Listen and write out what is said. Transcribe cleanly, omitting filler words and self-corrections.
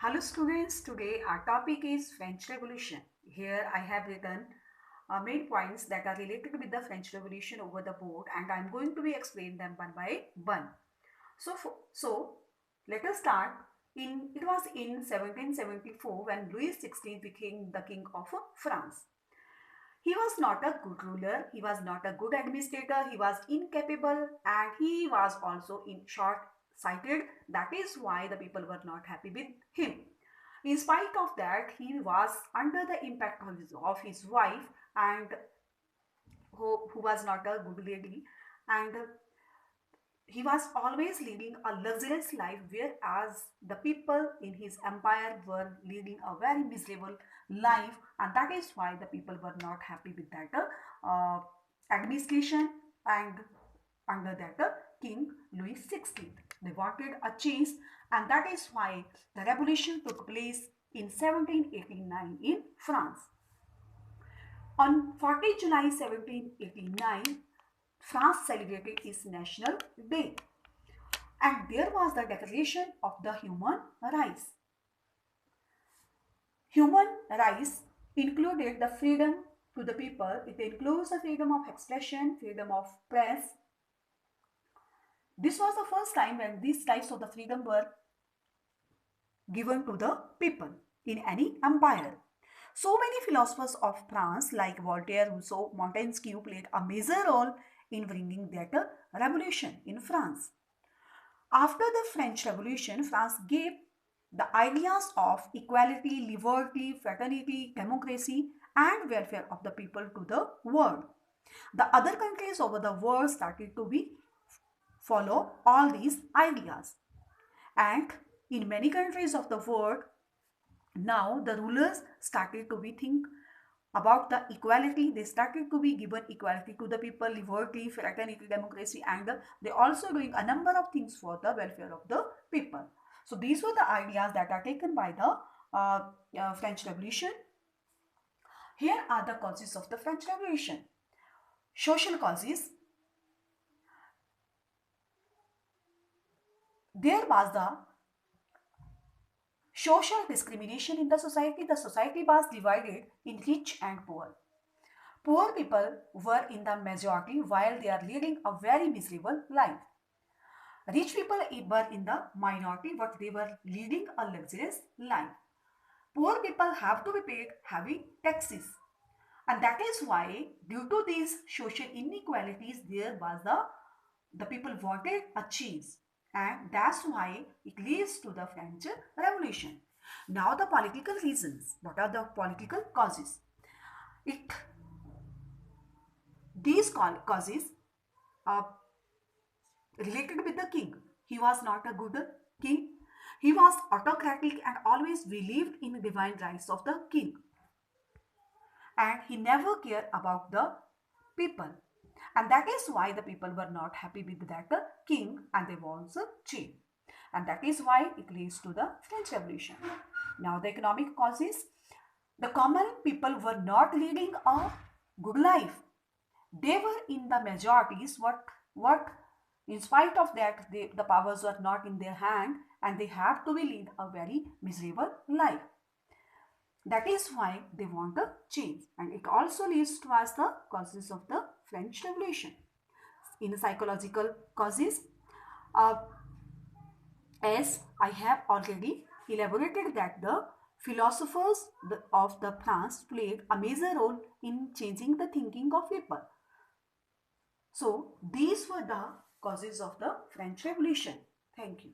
Hello students, today our topic is French Revolution. Here I have written main points that are related with the French Revolution over the board and I am going to be explain them one by one. So let us start. It was in 1774 when Louis XVI became the king of France. He was not a good ruler, he was not a good administrator, he was incapable and he was also in short sighted. That is why the people were not happy with him. In spite of that, he was under the impact of his wife and who was not a good lady, and he was always leading a luxurious life, whereas the people in his empire were leading a very miserable life, and that is why the people were not happy with that administration and under that King Louis XVI. They wanted a change, and that is why the revolution took place in 1789 in France. On 14 July 1789, France celebrated its National Day, and there was the Declaration of the Human Rights. Human rights included the freedom to the people. It includes the freedom of expression, freedom of press. This was the first time when these types of the freedom were given to the people in any empire. So many philosophers of France like Voltaire, Rousseau, Montesquieu played a major role in bringing that revolution in France. After the French Revolution, France gave the ideas of equality, liberty, fraternity, democracy, and welfare of the people to the world. The other countries over the world started to be follow all these ideas. And in many countries of the world, now the rulers started to be think about the equality. They started to be given equality to the people, liberty, fraternity, democracy, and they also doing a number of things for the welfare of the people. So these were the ideas that are taken by the French Revolution. Here are the causes of the French Revolution. Social causes. There was the social discrimination in the society. The society was divided in rich and poor. Poor people were in the majority while they are leading a very miserable life. Rich people were in the minority but they were leading a luxurious life. Poor people have to be paid heavy taxes. And that is why, due to these social inequalities, there was the people wanted a change. And that's why it leads to the French Revolution. Now the political reasons. What are the political causes? These causes are related with the king. He was not a good king. He was autocratic and always believed in the divine rights of the king. And he never cared about the people. And that is why the people were not happy with that king and they want a change. And that is why it leads to the French Revolution. Now the economic causes. The common people were not leading a good life. They were in the majorities. What in spite of that, the powers were not in their hand and they have to lead a very miserable life. That is why they want a change, and it also leads to us the causes of the French Revolution. In psychological causes, uh, as I have already elaborated that the philosophers of the France played a major role in changing the thinking of people. So these were the causes of the French Revolution. Thank you.